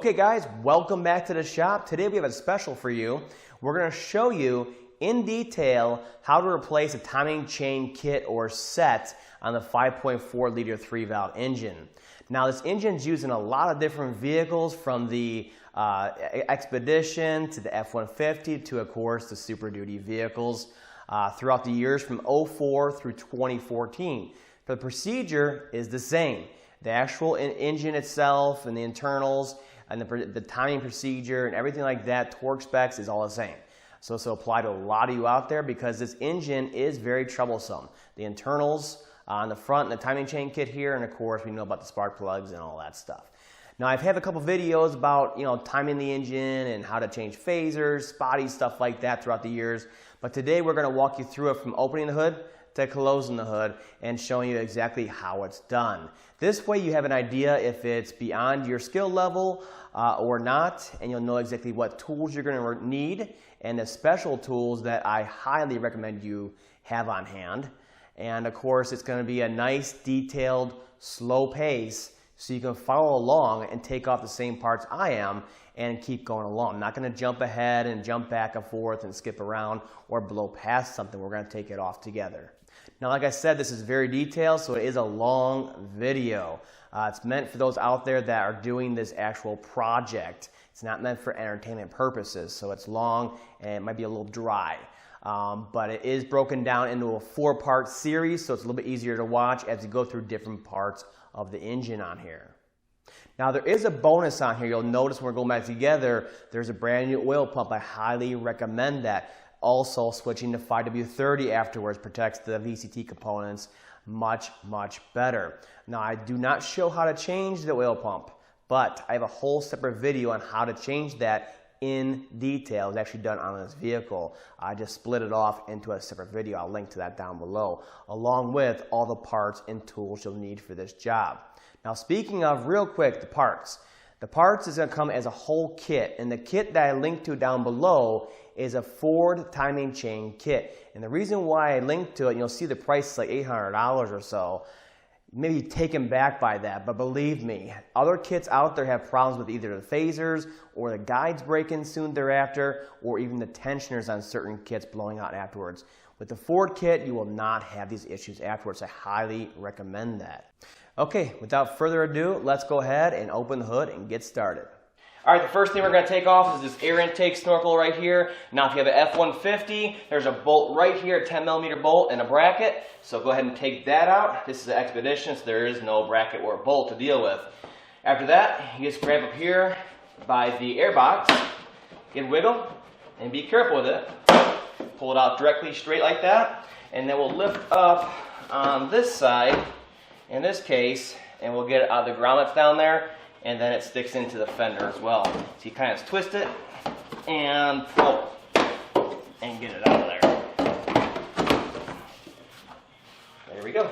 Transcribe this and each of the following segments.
Okay guys, welcome back to the shop. Today we have a special for you. We're going to show you in detail how to replace a timing chain kit or set on the 5.4 liter 3-valve engine. Now this engine is used in a lot of different vehicles, from the Expedition to the F-150 to, of course, the Super Duty vehicles throughout the years from 04 through 2014. The procedure is the same. The actual engine itself and the internals and the timing procedure and everything like that, torque specs, is all the same. So this will apply to a lot of you out there because this engine is very troublesome. The internals on the front and the timing chain kit here, and of course we know about the spark plugs and all that stuff. Now I've had a couple videos about timing the engine and how to change phasers, spotty stuff like that throughout the years. But today we're going to walk you through it from opening the hood to closing the hood and showing you exactly how it's done. This way you have an idea if it's beyond your skill level or not, and you'll know exactly what tools you're going to need and the special tools that I highly recommend you have on hand. And of course it's going to be a nice, detailed, slow pace so you can follow along and take off the same parts I am and keep going along. I'm not going to jump ahead and jump back and forth and skip around or blow past something. We're going to take it off together. Now, like I said, this is very detailed, so it is a long video. It's meant for those out there that are doing this actual project. It's not meant for entertainment purposes, so it's long and it might be a little dry. But it is broken down into a 4-part series, so it's a little bit easier to watch as you go through different parts of the engine on here. Now there is a bonus on here. You'll notice when we're going back together, there's a brand new oil pump. I highly recommend that. Also, switching to 5W30 afterwards protects the VCT components much, much better. Now I do not show how to change the oil pump, but I have a whole separate video on how to change that in detail. It's actually done on this vehicle. I just split it off into a separate video. I'll link to that down below, along with all the parts and tools you'll need for this job. Now speaking of, real quick, the parts. The parts is going to come as a whole kit, and the kit that I linked to down below is a Ford timing chain kit. And the reason why I linked to it, you'll see the price is like $800 or so. Maybe taken back by that, but believe me, other kits out there have problems with either the phasers or the guides breaking soon thereafter, or even the tensioners on certain kits blowing out afterwards. With the Ford kit, you will not have these issues afterwards. I highly recommend that. Okay, without further ado, let's go ahead and open the hood and get started. All right, the first thing we're going to take off is this air intake snorkel right here. Now, if you have an F-150, there's a bolt right here, a 10mm bolt and a bracket. So go ahead and take that out. This is an Expedition, so there is no bracket or bolt to deal with. After that, you just grab up here by the air box, get wiggle, and be careful with it. Pull it out directly straight like that, and then we'll lift up on this side, in this case, and we'll get it out of the grommets down there. And then it sticks into the fender as well. So you kind of twist it and pull and get it out of there. There we go.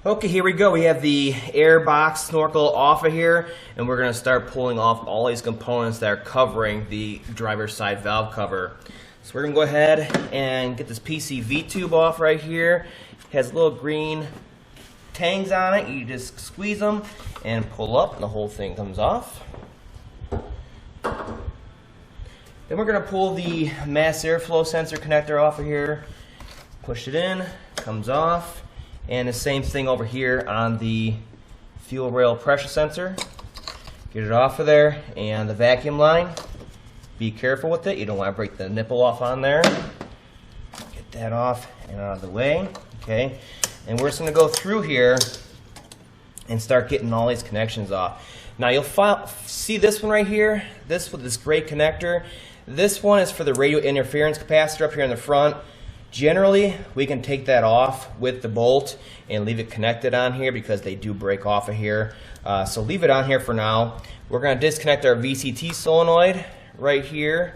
Okay, here we go. We have the air box snorkel off of here, and we're going to start pulling off all these components that are covering the driver's side valve cover. So we're going to go ahead and get this PCV tube off right here. It has little green tangs on it. You just squeeze them and pull up, and the whole thing comes off. Then we're going to pull the mass airflow sensor connector off of here. Push it in, comes off, and the same thing over here on the fuel rail pressure sensor. Get it off of there, and the vacuum line. Be careful with it. You don't want to break the nipple off on there. Get that off and out of the way. Okay. And we're just going to go through here and start getting all these connections off. Now you'll see this one right here, this with this gray connector. This one is for the radio interference capacitor up here in the front. Generally, we can take that off with the bolt and leave it connected on here because they do break off of here. So leave it on here for now. We're going to disconnect our VCT solenoid right here.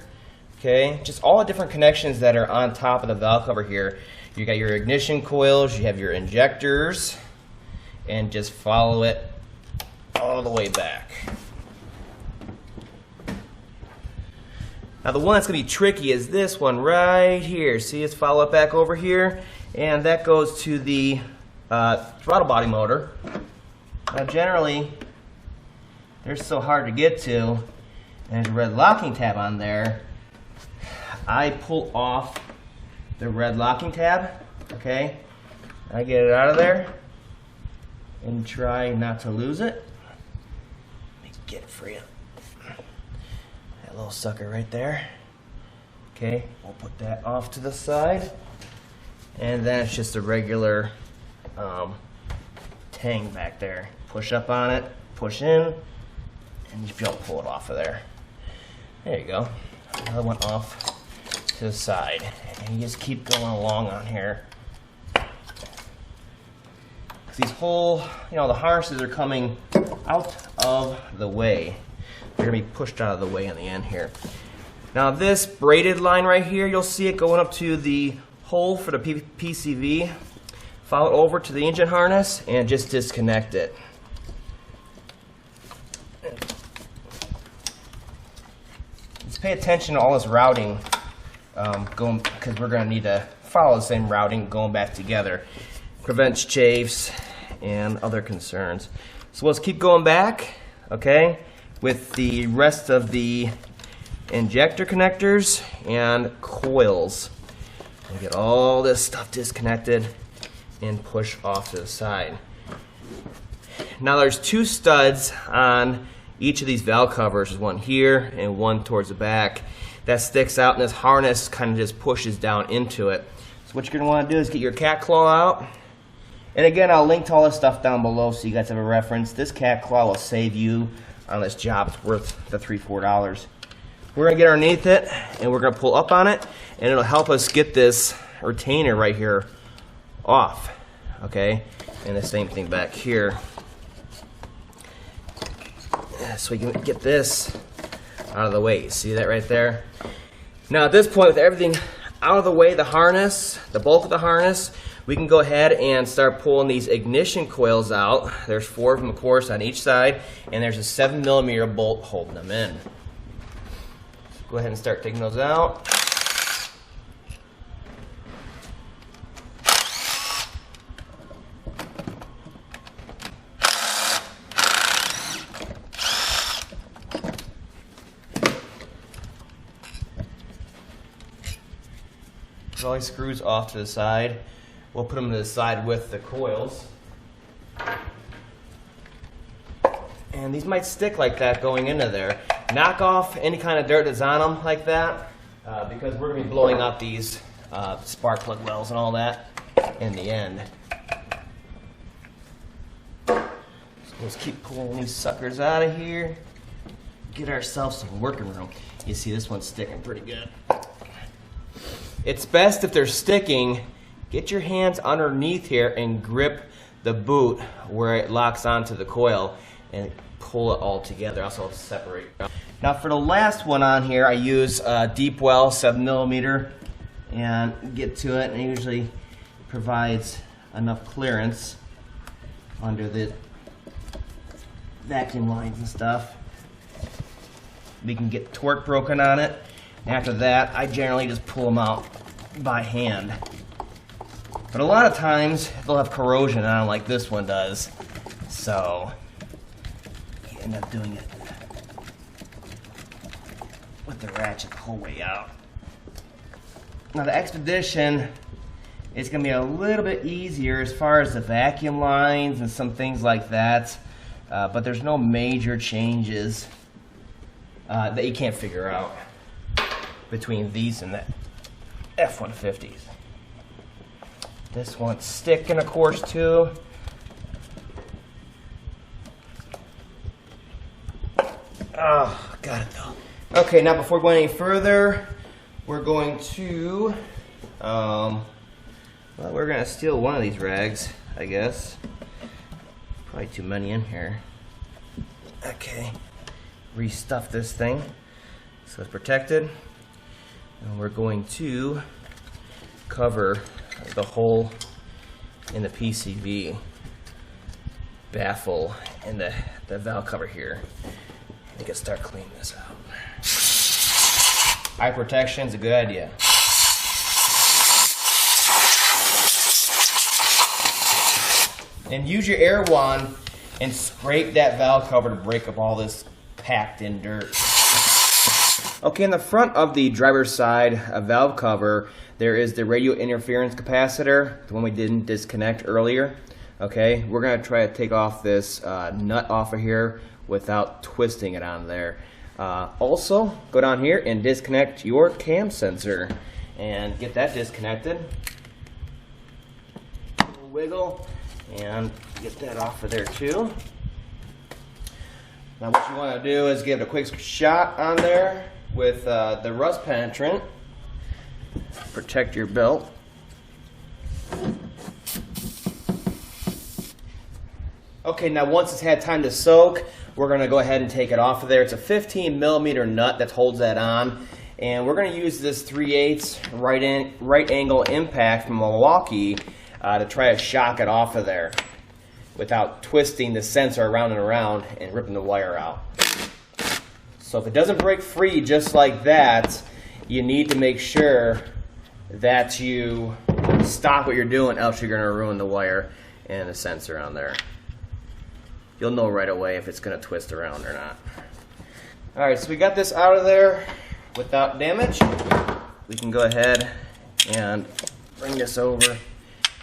Okay, just all the different connections that are on top of the valve cover here. You got your ignition coils, you have your injectors, and just follow it all the way back. Now the one that's going to be tricky is this one right here. See, it's follow it back over here, and that goes to the throttle body motor. Now generally, they're so hard to get to, and there's a red locking tab on there, I pull off the red locking tab, okay? I get it out of there and try not to lose it. Let me get it for you. That little sucker right there. Okay, we'll put that off to the side. And then it's just a regular tang back there. Push up on it, push in, and you should be able to pull it off of there. There you go. Another one off to the side. And you just keep going along on here. These whole, the harnesses are coming out of the way. They're gonna be pushed out of the way in the end here. Now this braided line right here, you'll see it going up to the hole for the PCV. Follow it over to the engine harness and just disconnect it. Just pay attention to all this routing because we're gonna need to follow the same routing going back together. Prevents chafes and other concerns. So let's keep going back, okay, with the rest of the injector connectors and coils. We'll get all this stuff disconnected and push off to the side. Now there's two studs on each of these valve covers. There's one here and one towards the back that sticks out, and this harness kind of just pushes down into it. So what you're going to want to do is get your cat claw out. And again, I'll link to all this stuff down below so you guys have a reference. This cat claw will save you on this job. It's worth the $3-4. We're going to get underneath it, and we're going to pull up on it, and it'll help us get this retainer right here off, okay? And the same thing back here. So we can get this out of the way. You see that right there? Now at this point, with everything out of the way, the harness, the bulk of the harness, we can go ahead and start pulling these ignition coils out. There's 4 of them, of course, on each side, and there's a 7mm bolt holding them in. So go ahead and start taking those out. There's all these screws off to the side. We'll put them to the side with the coils. And these might stick like that going into there. Knock off any kind of dirt that's on them like that because we're going to be blowing out these spark plug wells and all that in the end. So let's keep pulling these suckers out of here. Get ourselves some working room. You see this one's sticking pretty good. It's best if they're sticking, get your hands underneath here and grip the boot where it locks onto the coil and pull it all together. Also separate. Now for the last one on here, I use deep well 7mm and get to it, and it usually provides enough clearance under the vacuum lines and stuff. We can get torque broken on it. After that, I generally just pull them out by hand. But a lot of times, they'll have corrosion on them like this one does. So, you end up doing it with the ratchet the whole way out. Now the Expedition is going to be a little bit easier as far as the vacuum lines and some things like that. But there's no major changes that you can't figure out between these and the F-150s. This one's sticking, of course, too. Oh, got it though. Okay, now before going any further, we're going to, well, we're going to steal one of these rags, I guess. Probably too many in here. Okay, restuff this thing so it's protected. And we're going to cover the hole in the PCV baffle and the valve cover here. I can start cleaning this out. Eye protection is a good idea. And use your air wand and scrape that valve cover to break up all this packed in dirt. Okay, in the front of the driver's side valve cover, there is the radio interference capacitor, the one we didn't disconnect earlier. Okay, we're going to try to take off this nut off of here without twisting it on there. Also, go down here and disconnect your cam sensor and get that disconnected. Wiggle and get that off of there too. Now what you want to do is give it a quick shot on there with the rust penetrant. Protect your belt. Okay, now once it's had time to soak, we're going to go ahead and take it off of there. It's a 15mm nut that holds that on, and we're going to use this 3/8 right angle impact from Milwaukee to try to shock it off of there without twisting the sensor around and around and ripping the wire out. So if it doesn't break free just like that, you need to make sure that you stop what you're doing, else you're going to ruin the wire and the sensor on there. You'll know right away if it's going to twist around or not. Alright, so we got this out of there without damage. We can go ahead and bring this over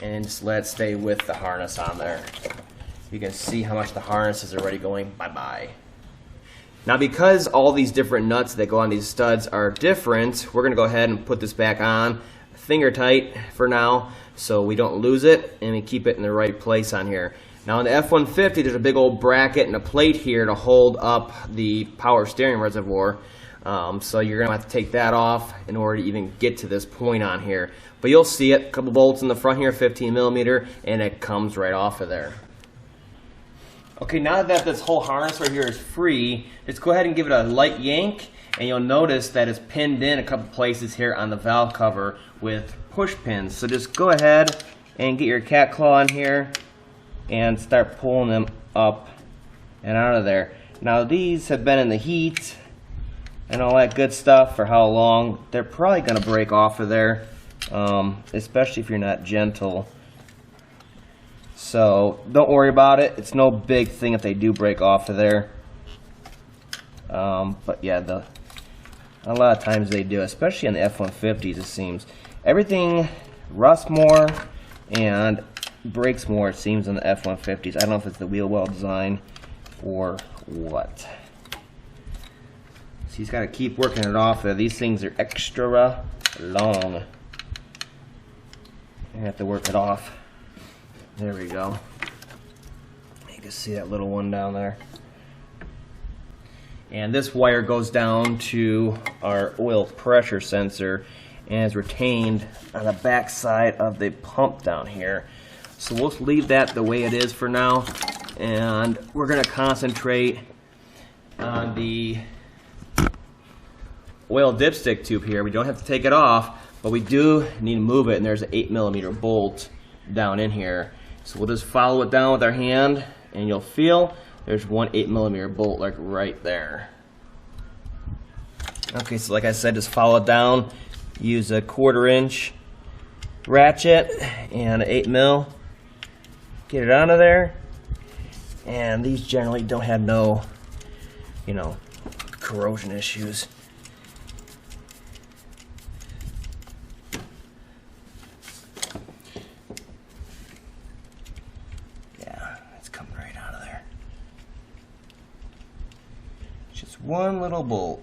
and just let it stay with the harness on there. You can see how much the harness is already going bye-bye. Now because all these different nuts that go on these studs are different, we're going to go ahead and put this back on finger tight for now so we don't lose it and we keep it in the right place on here. Now on the F-150 there's a big old bracket and a plate here to hold up the power steering reservoir. So you're going to have to take that off in order to even get to this point on here. But you'll see it, a couple bolts in the front here, 15mm, and it comes right off of there. Okay, now that this whole harness right here is free, just go ahead and give it a light yank, and you'll notice that it's pinned in a couple places here on the valve cover with push pins. So just go ahead and get your cat claw in here and start pulling them up and out of there. Now these have been in the heat and all that good stuff for how long. They're probably going to break off of there, especially if you're not gentle. So don't worry about it. It's no big thing if they do break off of there. But yeah, a lot of times they do, especially on the F-150s it seems. Everything rusts more and breaks more, it seems, on the F-150s. I don't know if it's the wheel well design or what. So he's got to keep working it off there. These things are extra long. You have to work it off. There we go. You can see that little one down there. And this wire goes down to our oil pressure sensor and is retained on the back side of the pump down here. So we'll leave that the way it is for now, and we're going to concentrate on the oil dipstick tube here. We don't have to take it off, but we do need to move it, and there's an 8mm bolt down in here. So we'll just follow it down with our hand, and you'll feel there's one 8mm bolt like right there. Okay, so like I said, just follow it down. Use a 1/4" ratchet and an 8mm. Get it out of there. And these generally don't have no, corrosion issues. Yeah, it's coming right out of there. Just one little bolt.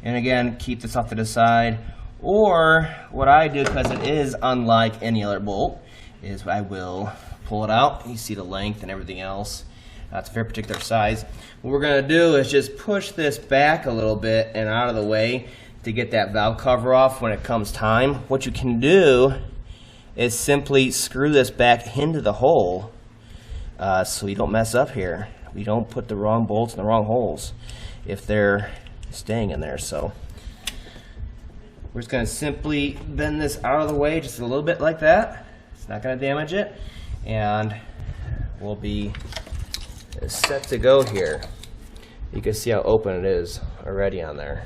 And again, keep this off to the side. Or what I do, because it is unlike any other bolt, is I will pull it out. You see the length and everything else. It's a very particular size. What we're going to do is just push this back a little bit and out of the way to get that valve cover off when it comes time. What you can do is simply screw this back into the hole so you don't mess up here. We don't put the wrong bolts in the wrong holes if they're staying in there. So we're just going to simply bend this out of the way just a little bit like that. It's not going to damage it, and we'll be set to go here. You can see how open it is already on there.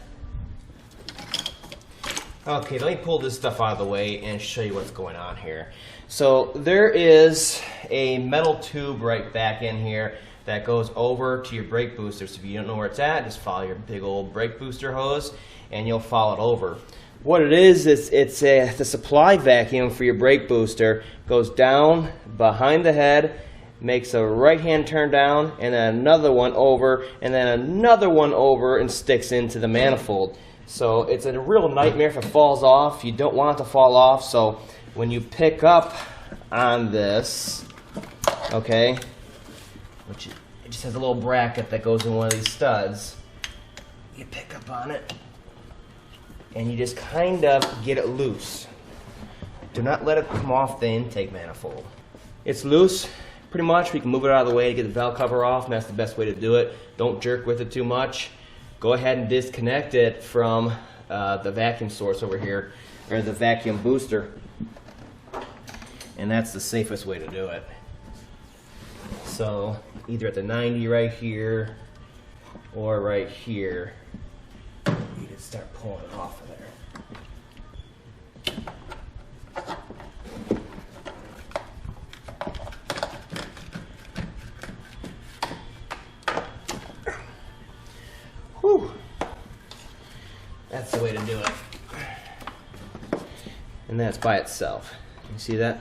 Okay, let me pull this stuff out of the way and show you what's going on here. So there is a metal tube right back in here that goes over to your brake booster. So if you don't know where it's at, just follow your big old brake booster hose and you'll follow it over. What it is it's the supply vacuum for your brake booster. Goes down behind the head, makes a right-hand turn down, and then another one over, and then another one over and sticks into the manifold. So it's a real nightmare if it falls off. You don't want it to fall off, so when you pick up on this, okay, which it just has a little bracket that goes in one of these studs, you pick up on it, and you just kind of get it loose. Do not let it come off the intake manifold. It's loose, pretty much. We can move it out of the way to get the valve cover off, and that's the best way to do it. Don't jerk with it too much. Go ahead and disconnect it from the vacuum source over here, or the vacuum booster. And that's the safest way to do it. So either at the 90 right here, or right here, you just start pulling it off of there. Whew. That's the way to do it. And that's by itself. You see that?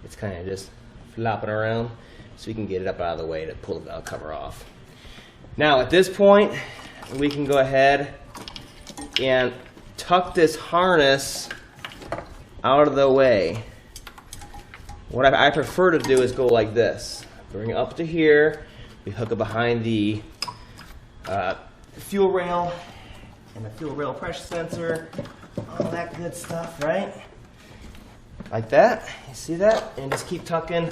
It's kind of just flopping around, so you can get it up out of the way to pull the valve cover off. Now at this point, we can go ahead and tuck this harness out of the way. What I prefer to do is go like this. Bring it up to here. We hook it behind the fuel rail and the fuel rail pressure sensor, all that good stuff, right? Like that. You see that? And just keep tucking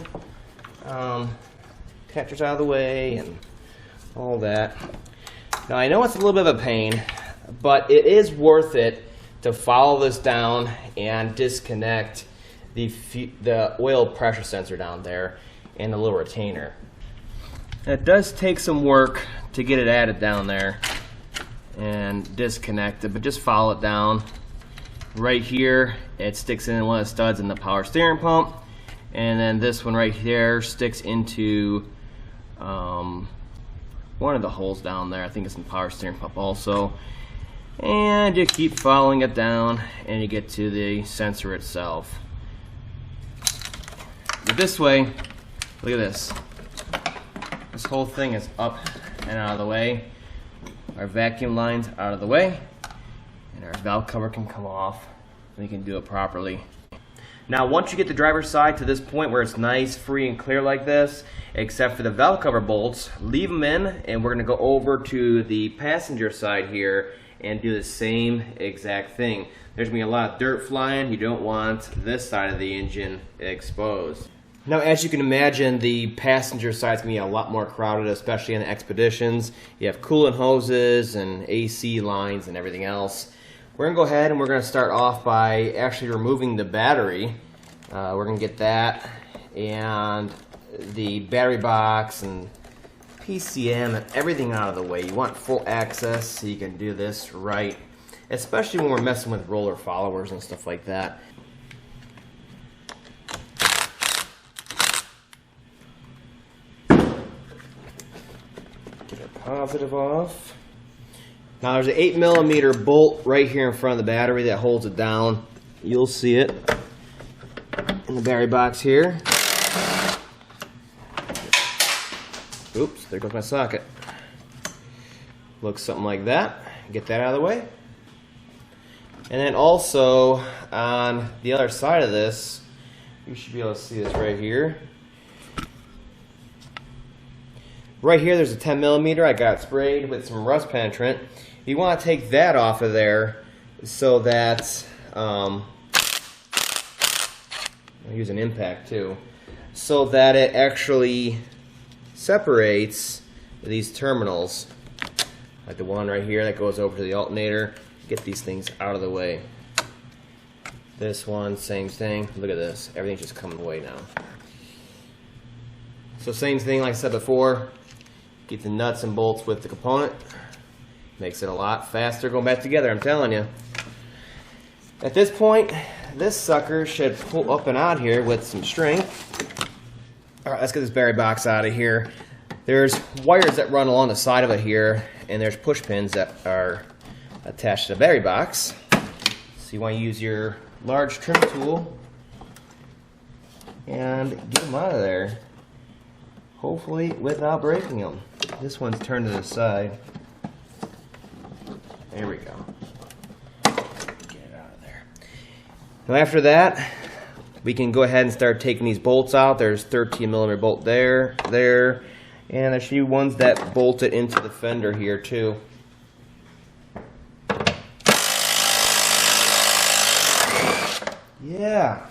connectors out of the way and all that. Now I know it's a little bit of a pain, but it is worth it to follow this down and disconnect the oil pressure sensor down there and the little retainer. It does take some work to get it added down there and disconnect it, but just follow it down. Right here, it sticks in one of the studs in the power steering pump, and then this one right here sticks into one of the holes down there. I think it's in the power steering pump also. And you keep following it down and you get to the sensor itself. But this way, look at this. This whole thing is up and out of the way. Our vacuum line's out of the way, and our valve cover can come off. We can do it properly. Now once you get the driver's side to this point where it's nice, free, and clear like this, except for the valve cover bolts, leave them in, and we're going to go over to the passenger side here and do the same exact thing. There's going to be a lot of dirt flying. You don't want this side of the engine exposed. Now, as you can imagine, the passenger side is going to be a lot more crowded, especially in the Expeditions. You have coolant hoses and AC lines and everything else. We're going to go ahead and we're going to start off by actually removing the battery. We're going to get that and the battery box and PCM and everything out of the way. You want full access so you can do this right, especially when we're messing with roller followers and stuff like that. Get our positive off. Now there's an 8mm bolt right here in front of the battery that holds it down. You'll see it in the battery box here. Oops, there goes my socket. Looks something like that. Get that out of the way. And then also on the other side of this, you should be able to see this right here. Right here there's a 10mm. I got it sprayed with some rust penetrant. You want to take that off of there so that I'll use an impact too, so that it actually separates these terminals, like the one right here that goes over to the alternator. Get these things out of the way. This one, same thing. Look at this. Everything's just coming away now. So same thing like I said before. Get the nuts and bolts with the component. Makes it a lot faster going back together, I'm telling you. At this point, this sucker should pull up and out here with some strength. All right, let's get this battery box out of here. There's wires that run along the side of it here, and there's push pins that are attached to the battery box. So you want to use your large trim tool and get them out of there, hopefully without breaking them. This one's turned to the side. There we go. Get it out of there. Now after that, we can go ahead and start taking these bolts out. There's 13mm bolt there, and there should be ones that bolted into the fender here too. Yeah.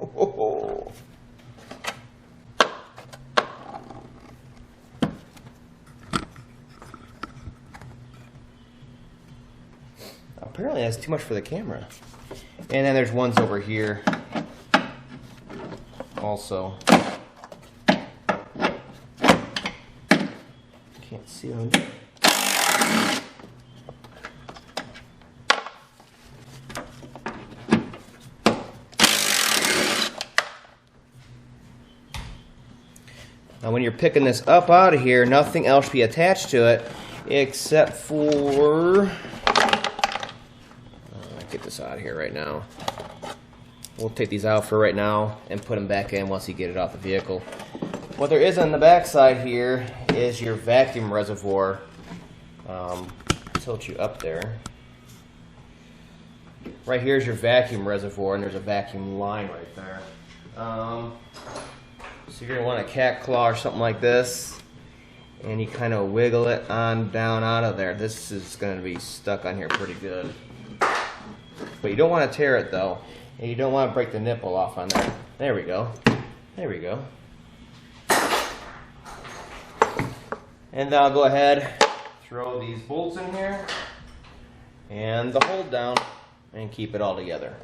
Oh. Apparently that's too much for the camera. And then there's ones over here also. Can't see them. Now when you're picking this up out of here, nothing else should be attached to it except for... get this out of here right now. We'll take these out for right now and put them back in once you get it off the vehicle. What there is on the back side here is your vacuum reservoir. Tilt you up there. Right here is your vacuum reservoir, and there's a vacuum line right there. So you're going to want a cat claw or something like this, and you kind of wiggle it on down out of there. This is going to be stuck on here pretty good. But you don't want to tear it though, and you don't want to break the nipple off on there. There we go. There we go. And then I'll go ahead, throw these bolts in here, and the hold down, and keep it all together.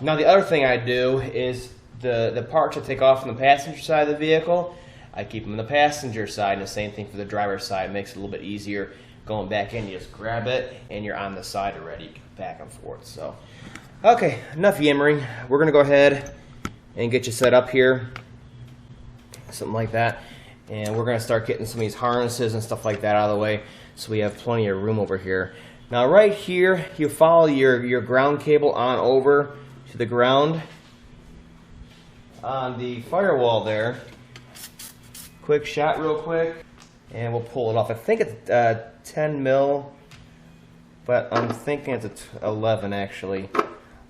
Now the other thing I do is the parts I take off from the passenger side of the vehicle, I keep them on the passenger side, and the same thing for the driver's side. It makes it a little bit easier going back in. You just grab it, and you're on the side already, back and forth. So, okay, enough yammering. We're going to go ahead and get you set up here, something like that. And we're going to start getting some of these harnesses and stuff like that out of the way so we have plenty of room over here. Now right here, you follow your ground cable on over to the ground on the firewall there. Quick shot real quick, and we'll pull it off. I think it's 10 mil, but I'm thinking it's 11 actually.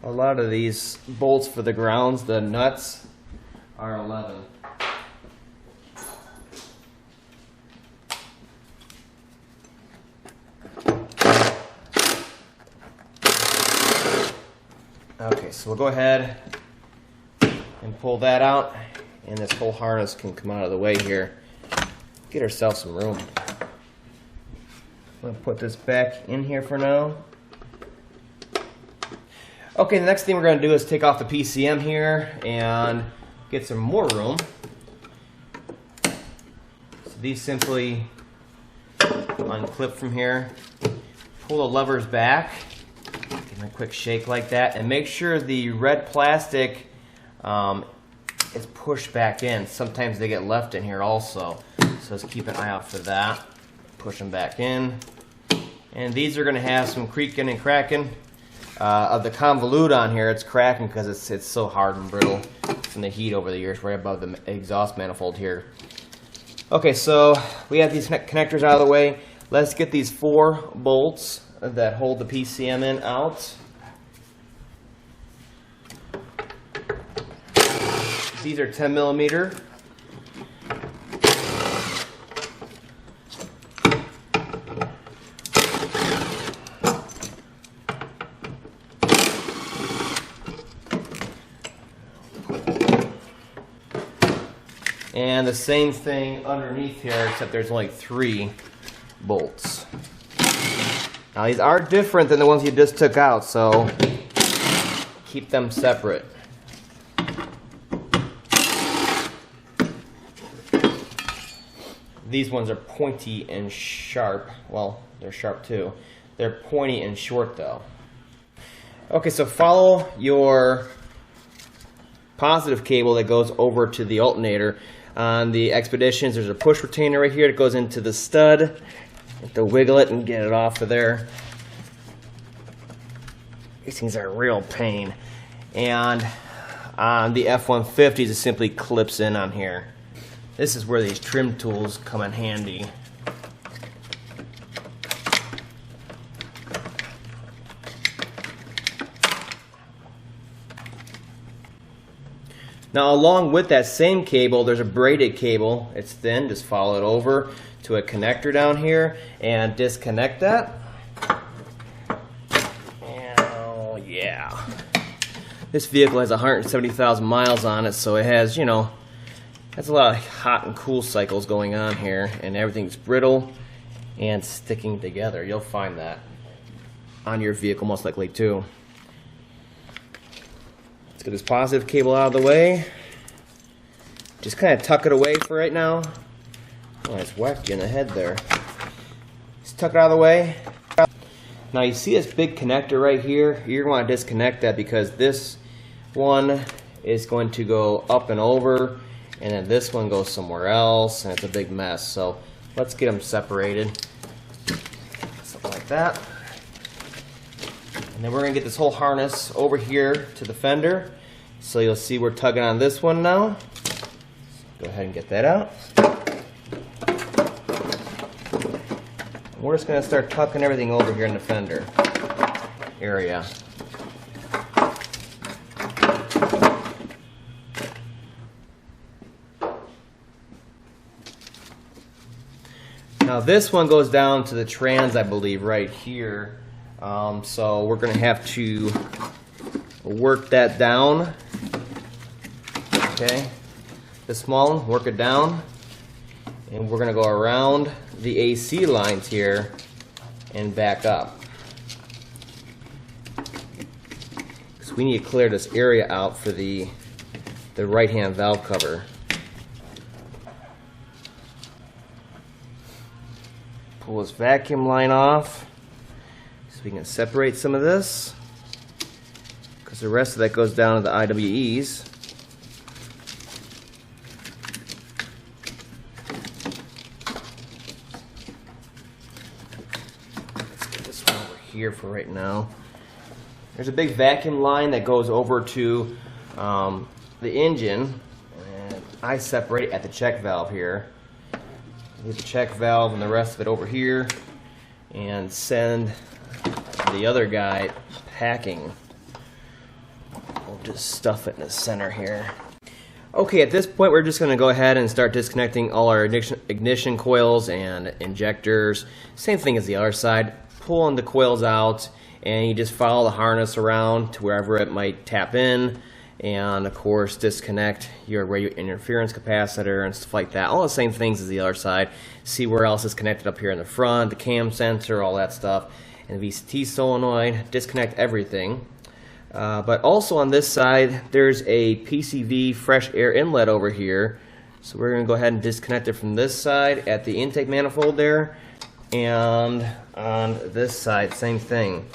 A lot of these bolts for the grounds, the nuts, are 11. Okay, so we'll go ahead and pull that out, and this whole harness can come out of the way here. Get ourselves some room. I'm going to put this back in here for now. Okay, the next thing we're going to do is take off the PCM here and get some more room. So these simply unclip from here. Pull the levers back. Give them a quick shake like that, and make sure the red plastic is pushed back in. Sometimes they get left in here also, so let's keep an eye out for that. Push them back in, and these are going to have some creaking and cracking of the convolute on here. It's cracking because it's so hard and brittle from the heat over the years, right above the exhaust manifold here. Okay, so we have these connectors out of the way. Let's get these 4 bolts that hold the PCM in out. These are 10 millimeter. And the same thing underneath here, except there's only 3 bolts. Now these are different than the ones you just took out, so keep them separate. these ones are pointy and sharp. Well, they're sharp too. They're pointy and short though. Okay, so follow your positive cable that goes over to the alternator. On the Expeditions, there's a push retainer right here that goes into the stud. You have to wiggle it and get it off of there. These things are a real pain. And on the F-150s, it simply clips in on here. This is where these trim tools come in handy. Now, along with that same cable, there's a braided cable. It's thin. Just follow it over to a connector down here and disconnect that. And, oh, yeah. This vehicle has 170,000 miles on it, so it has, you know, that's a lot of hot and cool cycles going on here, and everything's brittle and sticking together. You'll find that on your vehicle most likely too. Let's get this positive cable out of the way. Just kind of tuck it away for right now. Oh, it's whacked you in the head there. Just tuck it out of the way. Now you see this big connector right here? You're going to want to disconnect that because this one is going to go up and over, and then this one goes somewhere else, and it's a big mess. So let's get them separated. Something like that. And then we're going to get this whole harness over here to the fender. So you'll see we're tugging on this one now. Go ahead and get that out. We're just going to start tucking everything over here in the fender area. Now this one goes down to the trans, I believe, right here. So we're going to have to work that down. Okay, the small one, work it down. And we're going to go around the AC lines here and back up. Because we need to clear this area out for the right-hand valve cover. Pull this vacuum line off so we can separate some of this, because the rest of that goes down to the IWEs. Let's get this one over here for right now. There's a big vacuum line that goes over to the engine, and I separate it at the check valve here. Get the check valve and the rest of it over here and send the other guy packing. We'll just stuff it in the center here. Okay, at this point we're just going to go ahead and start disconnecting all our ignition coils and injectors. Same thing as the other side. Pulling the coils out, and you just follow the harness around to wherever it might tap in. And of course disconnect your radio interference capacitor and stuff like that. All the same things as the other side. See where else is connected up here in the front, the cam sensor, all that stuff. And the VCT solenoid, disconnect everything. But also on this side, there's a PCV fresh air inlet over here. So we're going to go ahead and disconnect it from this side at the intake manifold there. And on this side, same thing.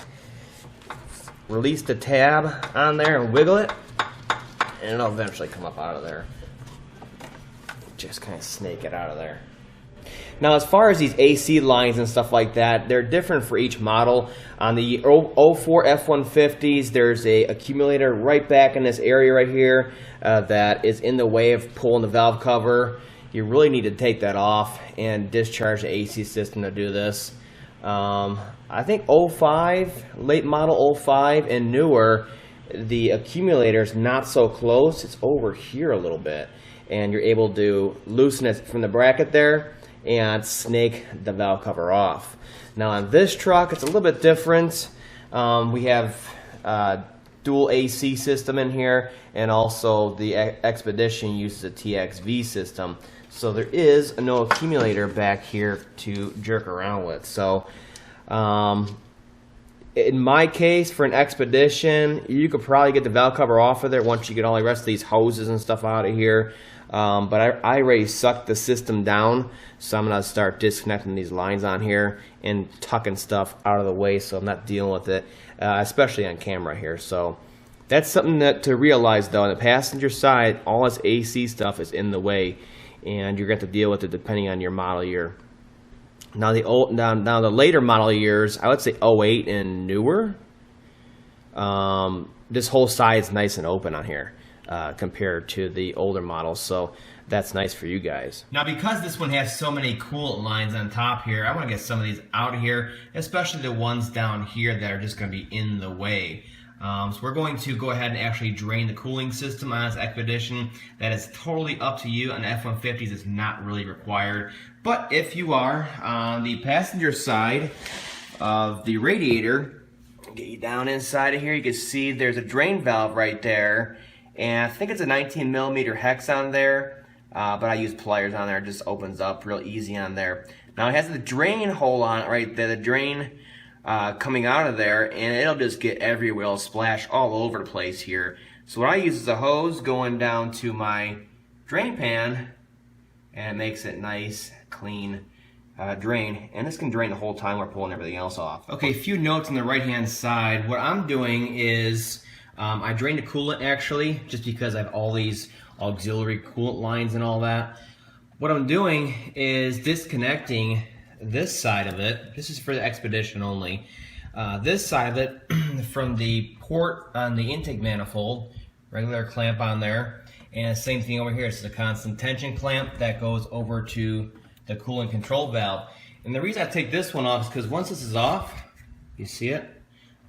Release the tab on there and wiggle it, and it'll eventually come up out of there. Just kind of snake it out of there. Now, as far as these AC lines and stuff like that, they're different for each model. On the 04 F-150s, there's a accumulator right back in this area right here that is in the way of pulling the valve cover. You really need to take that off and discharge the AC system to do this. I think 05, late model 05 and newer, the accumulator is not so close. It's over here a little bit, and you're able to loosen it from the bracket there and snake the valve cover off. Now on this truck, it's a little bit different. We have dual AC system in here, and also the Expedition uses a TXV system. So there is no accumulator back here to jerk around with. So in my case, for an expedition, you could probably get the valve cover off of there once you get all the rest of these hoses and stuff out of here. But I already sucked the system down, so I'm going to start disconnecting these lines on here and tucking stuff out of the way so I'm not dealing with it, especially on camera here. So that's something that to realize, though. On the passenger side, all this AC stuff is in the way, and you're going to have to deal with it depending on your model year. Now the later model years, I would say 08 and newer, this whole side is nice and open on here compared to the older models, so that's nice for you guys. Now because this one has so many coolant lines on top here, I want to get some of these out of here, especially the ones down here that are just going to be in the way. So we're going to go ahead and actually drain the cooling system on this Expedition. That is totally up to you. On the F-150s, it's not really required. But if you are on the passenger side of the radiator, get you down inside of here, you can see there's a drain valve right there. And I think it's a 19mm hex on there, but I use pliers on there. It just opens up real easy on there. Now it has the drain hole on it right there, the drain coming out of there, and it'll just get everywhere. It'll splash all over the place here. So what I use is a hose going down to my drain pan, and it makes it nice, clean drain. And this can drain the whole time we're pulling everything else off. Okay, a few notes on the right-hand side. What I'm doing is I drain the coolant actually, just because I have all these auxiliary coolant lines and all that. What I'm doing is disconnecting this side of it. This is for the Expedition only. This side of it from the port on the intake manifold, regular clamp on there, and same thing over here. It's a constant tension clamp that goes over to the coolant control valve. And the reason I take this one off is because once this is off, you see it?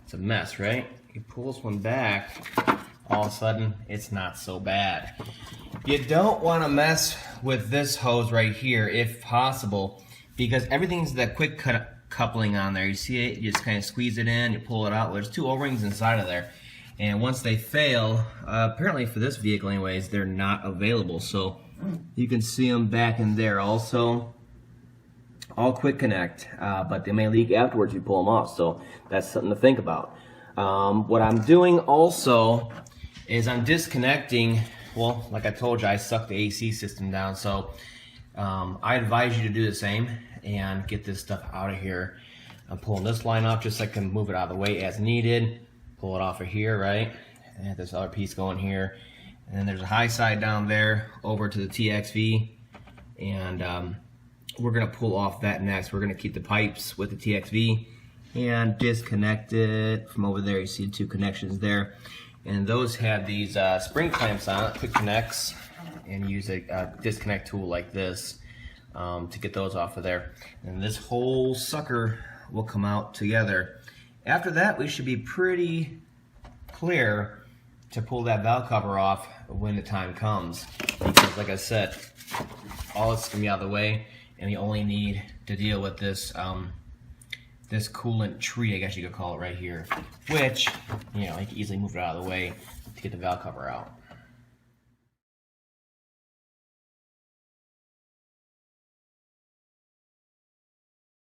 It's a mess, right? You pull this one back, all of a sudden it's not so bad. You don't want to mess with this hose right here if possible, because everything's that quick coupling on there. You see it? You just kind of squeeze it in, you pull it out. Well, there's two O-rings inside of there, and once they fail, apparently for this vehicle anyways, they're not available. So you can see them back in there also. All quick connect, but they may leak afterwards if you pull them off, so that's something to think about. What I'm doing also is I'm disconnecting. Well, like I told you, I sucked the AC system down, so I advise you to do the same and get this stuff out of here. I'm pulling this line off just so I can move it out of the way as needed. Pull it off of here, right? And this other piece going here. And then there's a high side down there over to the TXV. And we're going to pull off that next. We're going to keep the pipes with the TXV and disconnect it from over there. You see the two connections there. And those have these spring clamps on it, quick connects, and use a disconnect tool like this to get those off of there. And this whole sucker will come out together. After that, we should be pretty clear to pull that valve cover off when the time comes. Because like I said, all this is going to be out of the way, and you only need to deal with this this coolant tree, I guess you could call it right here, which, you know, you can easily move it out of the way to get the valve cover out.